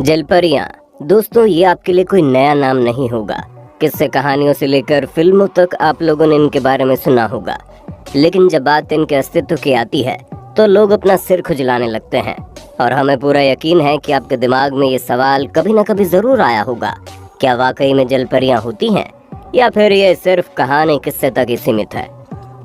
जलपरियां दोस्तों, ये आपके लिए कोई नया नाम नहीं होगा। किस्से कहानियों से लेकर फिल्मों तक आप लोगों ने इनके बारे में सुना होगा, लेकिन जब बात इनके अस्तित्व की आती है तो लोग अपना सिर खुजलाने लगते हैं। और हमें पूरा यकीन है कि आपके दिमाग में ये सवाल कभी ना कभी जरूर आया होगा, क्या वाकई में जलपरियां होती हैं या फिर ये सिर्फ कहानी किस्से तक ही सीमित है।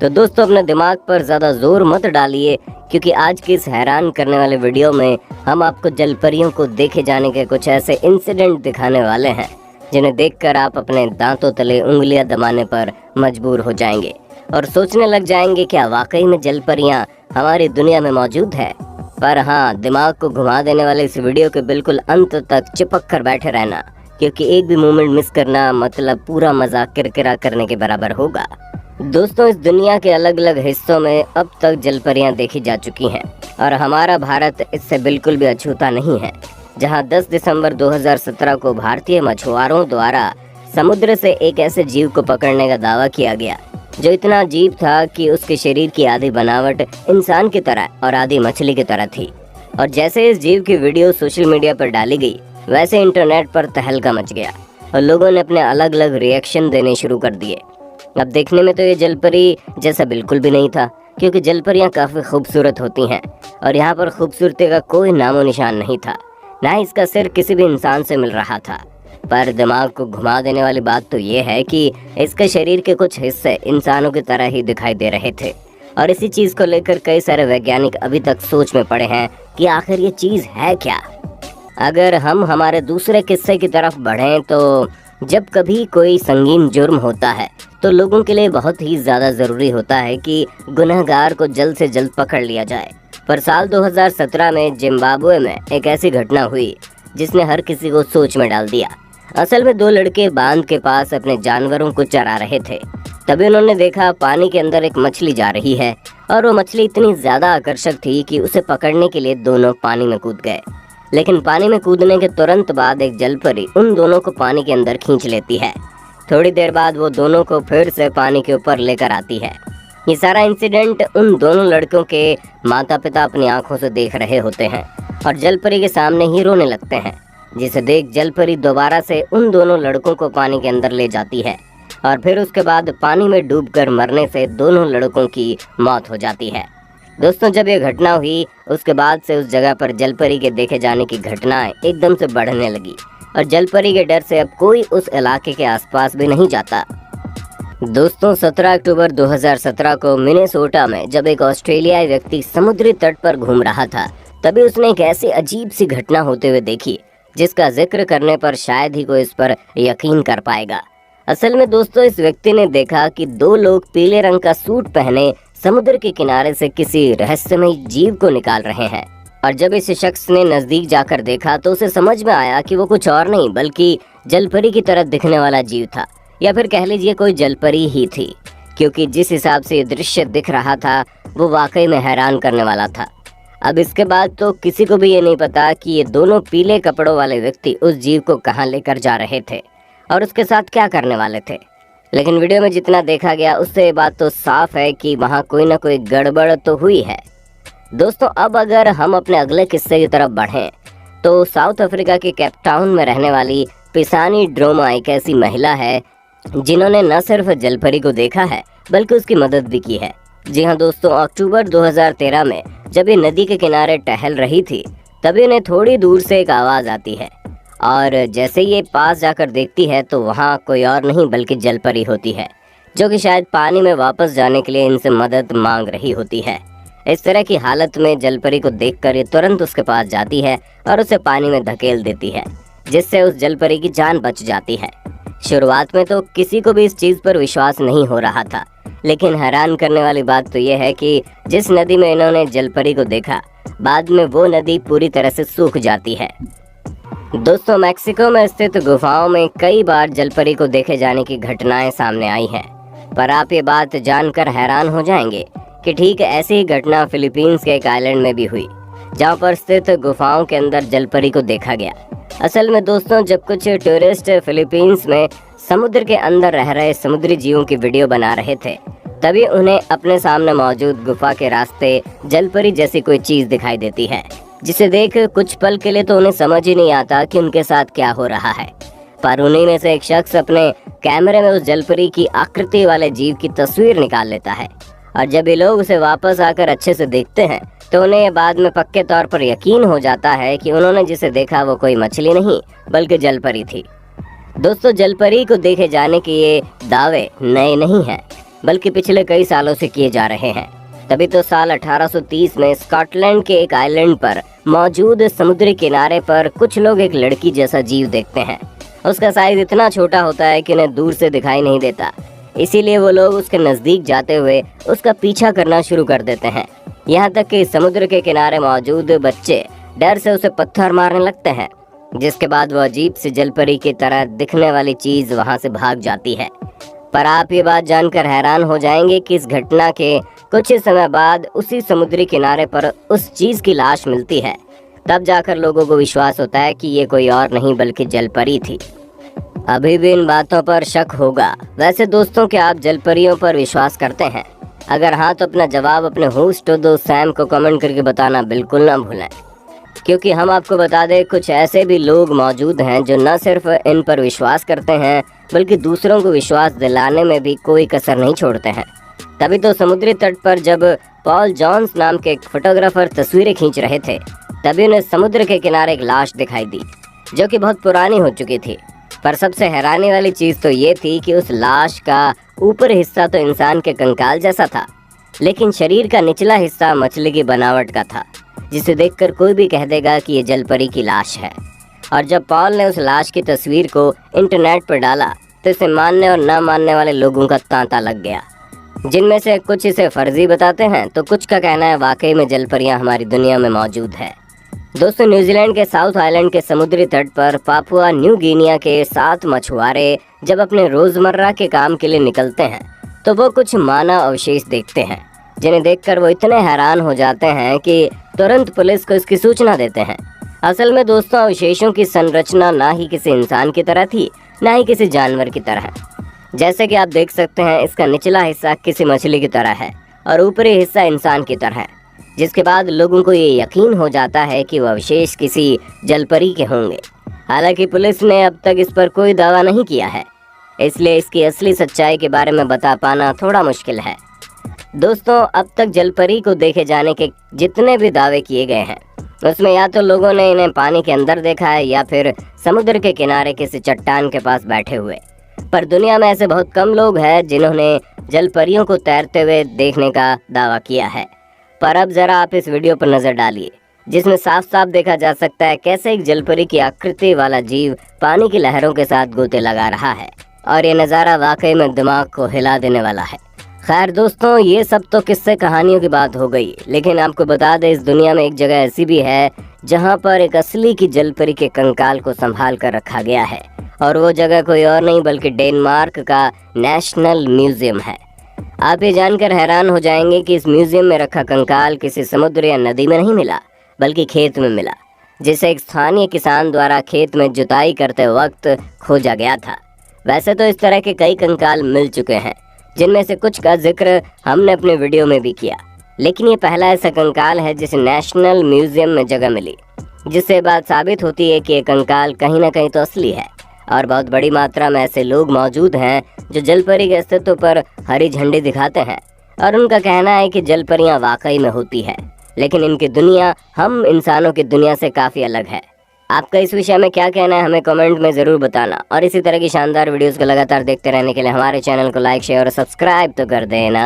तो दोस्तों, अपने दिमाग पर ज़्यादा जोर मत डालिए, क्योंकि आज की इस हैरान करने वाले वीडियो में हम आपको जलपरियों को देखे जाने के कुछ ऐसे इंसिडेंट दिखाने वाले हैं जिन्हें देखकर आप अपने दांतों तले उंगलियां दबाने पर मजबूर हो जाएंगे और सोचने लग जाएंगे क्या वाकई में जलपरियां हमारी दुनिया में मौजूद है। पर हाँ, दिमाग को घुमा देने वाले इस वीडियो के बिल्कुल अंत तक चिपक कर बैठे रहना, क्योंकि एक भी मोमेंट मिस करना मतलब पूरा मजा किरकिरा करने के बराबर होगा। दोस्तों, इस दुनिया के अलग अलग हिस्सों में अब तक जलपरियां देखी जा चुकी हैं और हमारा भारत इससे बिल्कुल भी अछूता नहीं है, जहां 10 दिसंबर 2017 को भारतीय मछुआरों द्वारा समुद्र से एक ऐसे जीव को पकड़ने का दावा किया गया जो इतना अजीब था कि उसके शरीर की आधी बनावट इंसान की तरह और आधी मछली की तरह थी। और जैसे इस जीव की वीडियो सोशल मीडिया पर डाली गई, वैसे इंटरनेट पर तहलका मच गया और लोगों ने अपने अलग अलग रिएक्शन देने शुरू कर दिए। अब देखने में तो ये जलपरी जैसा बिल्कुल भी नहीं था, क्योंकि जलपरियां काफ़ी खूबसूरत होती हैं और यहाँ पर खूबसूरती का कोई नामो निशान नहीं था, ना ही इसका सिर किसी भी इंसान से मिल रहा था। पर दिमाग को घुमा देने वाली बात तो ये है कि इसके शरीर के कुछ हिस्से इंसानों की तरह ही दिखाई दे रहे थे और इसी चीज़ को लेकर कई सारे वैज्ञानिक अभी तक सोच में पड़े हैं कि आखिर ये चीज़ है क्या। अगर हम हमारे दूसरे किस्से की तरफ बढ़ें तो जब कभी कोई संगीन जुर्म होता है तो लोगों के लिए बहुत ही ज़्यादा ज़रूरी होता है कि गुनहगार को जल्द से जल्द पकड़ लिया जाए। पर साल 2017 में जिम्बाब्वे में एक ऐसी घटना हुई जिसने हर किसी को सोच में डाल दिया। असल में 2 लड़के बांध के पास अपने जानवरों को चरा रहे थे। तभी उन्होंने देखा पानी के अंदर एक मछली जा रही है और वो मछली इतनी ज़्यादा आकर्षक थी कि उसे पकड़ने के लिए दोनों पानी में कूद गए। लेकिन पानी में कूदने के तुरंत बाद एक जलपरी उन दोनों को पानी के अंदर खींच लेती है। थोड़ी देर बाद वो दोनों को फिर से पानी के ऊपर लेकर आती है। ये सारा इंसिडेंट उन दोनों लड़कों के माता पिता अपनी आंखों से देख रहे होते हैं और जलपरी के सामने ही रोने लगते हैं, जिसे देख जलपरी दोबारा से उन दोनों लड़कों को पानी के अंदर ले जाती है और फिर उसके बाद पानी में डूबकर मरने से दोनों लड़कों की मौत हो जाती है। दोस्तों, जब ये घटना हुई उसके बाद से उस जगह पर जलपरी के देखे जाने की घटनाएं एकदम से बढ़ने लगी और जलपरी के डर से अब कोई उस इलाके के आसपास भी नहीं जाता। दोस्तों, 17 अक्टूबर 2017 को मिनेसोटा में जब एक ऑस्ट्रेलियाई व्यक्ति समुद्री तट पर घूम रहा था, तभी उसने एक ऐसी अजीब सी घटना होते हुए देखी जिसका जिक्र करने पर शायद ही कोई इस पर यकीन कर पाएगा। असल में दोस्तों, इस व्यक्ति ने देखा कि 2 लोग पीले रंग का सूट पहने समुद्र के किनारे से किसी रहस्यमय जीव को निकाल रहे हैं। और जब इस शख्स ने नजदीक जाकर देखा तो उसे समझ में आया कि वो कुछ और नहीं बल्कि जलपरी की तरह दिखने वाला जीव था, या फिर कह लीजिए कोई जलपरी ही थी, क्योंकि जिस हिसाब से ये दृश्य दिख रहा था वो वाकई में हैरान करने वाला था। अब इसके बाद तो किसी को भी ये नहीं पता कि ये दोनों पीले कपड़ों वाले व्यक्ति उस जीव को कहाँ लेकर जा रहे थे और उसके साथ क्या करने वाले थे। लेकिन वीडियो में जितना देखा गया उससे ये बात तो साफ है कि वहाँ कोई ना कोई गड़बड़ तो हुई है। दोस्तों, अब अगर हम अपने अगले किस्से की तरफ बढ़ें तो साउथ अफ्रीका के केप टाउन में रहने वाली पिसानी ड्रोमा एक ऐसी महिला है जिन्होंने न सिर्फ जलपरी को देखा है बल्कि उसकी मदद भी की है। जी हाँ दोस्तों, अक्टूबर 2013 में जब ये नदी के किनारे टहल रही थी तभी उन्हें थोड़ी दूर से एक आवाज़ आती है और जैसे ये पास जाकर देखती है तो वहाँ कोई और नहीं बल्कि जलपरी होती है, जो कि शायद पानी में वापस जाने के लिए इनसे मदद मांग रही होती है। इस तरह की हालत में जलपरी को देखकर ये तुरंत उसके पास जाती है और उसे पानी में धकेल देती है, जिससे उस जलपरी की जान बच जाती है। शुरुआत में तो किसी को भी इस चीज़ पर विश्वास नहीं हो रहा था, लेकिन हैरान करने वाली बात तो ये है कि जिस नदी में इन्होंने जलपरी को देखा, बाद में वो नदी पूरी तरह से सूख जाती है। दोस्तों, मैक्सिको में स्थित गुफाओं में कई बार जलपरी को देखे जाने की घटनाएं सामने आई हैं, पर आप ये बात जानकर हैरान हो जाएंगे कि ठीक ऐसी ही घटना फिलीपींस के एक आइलैंड में भी हुई, जहां पर स्थित गुफाओं के अंदर जलपरी को देखा गया। असल में दोस्तों, जब कुछ टूरिस्ट फिलीपींस में समुद्र के अंदर रह रहे समुद्री जीवों की वीडियो बना रहे थे, तभी उन्हें अपने सामने मौजूद गुफा के रास्ते जलपरी जैसी कोई चीज़ दिखाई देती है। जिसे देख कुछ पल के लिए तो उन्हें समझ ही नहीं आता कि उनके साथ क्या हो रहा है। पर उन्हीं में से एक शख्स अपने कैमरे में उस जलपरी की आकृति वाले जीव की तस्वीर निकाल लेता है, और जब ये लोग उसे वापस आकर अच्छे से देखते हैं तो उन्हें ये बाद में पक्के तौर पर यकीन हो जाता है कि उन्होंने जिसे देखा वो कोई मछली नहीं बल्कि जलपरी थी। दोस्तों, जलपरी को देखे जाने के ये दावे नए नहीं हैं, बल्कि पिछले कई सालों से किए जा रहे हैं। तभी तो साल 1830 में स्कॉटलैंड के एक आइलैंड पर मौजूद समुद्री किनारे पर कुछ लोग एक लड़की जैसा जीव देखते हैं। उसका साइज इतना छोटा होता है कि उन्हें दूर से दिखाई नहीं देता, इसीलिए वो लोग उसके नजदीक जाते हुए उसका पीछा करना शुरू कर देते हैं। यहाँ तक कि समुद्र के किनारे मौजूद बच्चे डर से उसे पत्थर मारने लगते हैं, जिसके बाद वो अजीब सी जलपरी की तरह दिखने वाली चीज वहाँ से भाग जाती है। पर आप ये बात जानकर हैरान हो जाएंगे कि इस घटना के कुछ ही समय बाद उसी समुद्री किनारे पर उस चीज की लाश मिलती है। तब जाकर लोगों को विश्वास होता है कि ये कोई और नहीं बल्कि जलपरी थी। अभी भी इन बातों पर शक होगा। वैसे दोस्तों, क्या आप जलपरियों पर विश्वास करते हैं? अगर हाँ तो अपना जवाब अपने होस्ट दोस्त सैम को कमेंट करके बताना बिल्कुल ना भूलें, क्योंकि हम आपको बता दें कुछ ऐसे भी लोग मौजूद हैं जो न सिर्फ इन पर विश्वास करते हैं बल्कि दूसरों को विश्वास दिलाने में भी कोई कसर नहीं छोड़ते हैं। तभी तो समुद्री तट पर जब पॉल जॉन्स नाम के एक फोटोग्राफर तस्वीरें खींच रहे थे, तभी उन्हें समुद्र के किनारे एक लाश दिखाई दी जो कि बहुत पुरानी हो चुकी थी। पर सबसे हैरानी वाली चीज़ तो ये थी कि उस लाश का ऊपर हिस्सा तो इंसान के कंकाल जैसा था, लेकिन शरीर का निचला हिस्सा मछली की बनावट का था, जिसे देखकर कोई भी कह देगा कि ये जलपरी की लाश है। और जब पॉल ने उस लाश की तस्वीर को इंटरनेट पर डाला तो इसे मानने और न मानने वाले लोगों का तांता लग गया, जिनमें से कुछ इसे फर्जी बताते हैं तो कुछ का कहना है वाकई में जलपरियां हमारी दुनिया में मौजूद है। दोस्तों, न्यूजीलैंड के साउथ आइलैंड के समुद्री तट पर पापुआ न्यू गिनिया के 7 मछुआरे जब अपने रोजमर्रा के काम के लिए निकलते हैं तो वो कुछ मानव अवशेष देखते हैं, जिन्हें देखकर वो इतने हैरान हो जाते हैं कि तुरंत पुलिस को इसकी सूचना देते हैं। असल में दोस्तों, अवशेषों की संरचना ना ही किसी इंसान की तरह थी ना ही किसी जानवर की तरह। जैसे कि आप देख सकते हैं, इसका निचला हिस्सा किसी मछली की तरह है और ऊपरी हिस्सा इंसान की तरह है, जिसके बाद लोगों को ये यकीन हो जाता है कि वह अवशेष किसी जलपरी के होंगे। हालांकि पुलिस ने अब तक इस पर कोई दावा नहीं किया है, इसलिए इसकी असली सच्चाई के बारे में बता पाना थोड़ा मुश्किल है। दोस्तों, अब तक जलपरी को देखे जाने के जितने भी दावे किए गए हैं उसमें या तो लोगों ने इन्हें पानी के अंदर देखा है या फिर समुद्र के किनारे किसी चट्टान के पास बैठे हुए। पर दुनिया में ऐसे बहुत कम लोग हैं जिन्होंने जलपरियों को तैरते हुए देखने का दावा किया है। पर अब ज़रा आप इस वीडियो पर नज़र डालिए, जिसमें साफ साफ देखा जा सकता है कैसे एक जलपरी की आकृति वाला जीव पानी की लहरों के साथ गोते लगा रहा है, और ये नज़ारा वाकई में दिमाग को हिला देने वाला है। खैर दोस्तों, ये सब तो किस्से कहानियों की बात हो गई, लेकिन आपको बता दें इस दुनिया में एक जगह ऐसी भी है जहाँ पर एक असली की जलपरी के कंकाल को संभाल कर रखा गया है, और वो जगह कोई और नहीं बल्कि डेनमार्क का नेशनल म्यूजियम है। आप ये जानकर हैरान हो जाएंगे कि इस म्यूजियम में रखा कंकाल किसी समुद्र या नदी में नहीं मिला बल्कि खेत में मिला, जिसे एक स्थानीय किसान द्वारा खेत में जुताई करते वक्त खोजा गया था। वैसे तो इस तरह के कई कंकाल मिल चुके हैं, जिनमें से कुछ का जिक्र हमने अपने वीडियो में भी किया, लेकिन ये पहला ऐसा कंकाल है जिसे नेशनल म्यूजियम में जगह मिली, जिससे बात साबित होती है कि ये कंकाल कहीं ना कहीं तो असली है, और बहुत बड़ी मात्रा में ऐसे लोग मौजूद हैं जो जलपरी के अस्तित्व पर हरी झंडी दिखाते हैं, और उनका कहना है कि जलपरियां वाकई में होती है, लेकिन इनकी दुनिया हम इंसानों की दुनिया से काफ़ी अलग है। आपका इस विषय में क्या कहना है हमें कमेंट में ज़रूर बताना, और इसी तरह की शानदार वीडियोस को लगातार देखते रहने के लिए हमारे चैनल को लाइक, शेयर और सब्सक्राइब तो कर देना।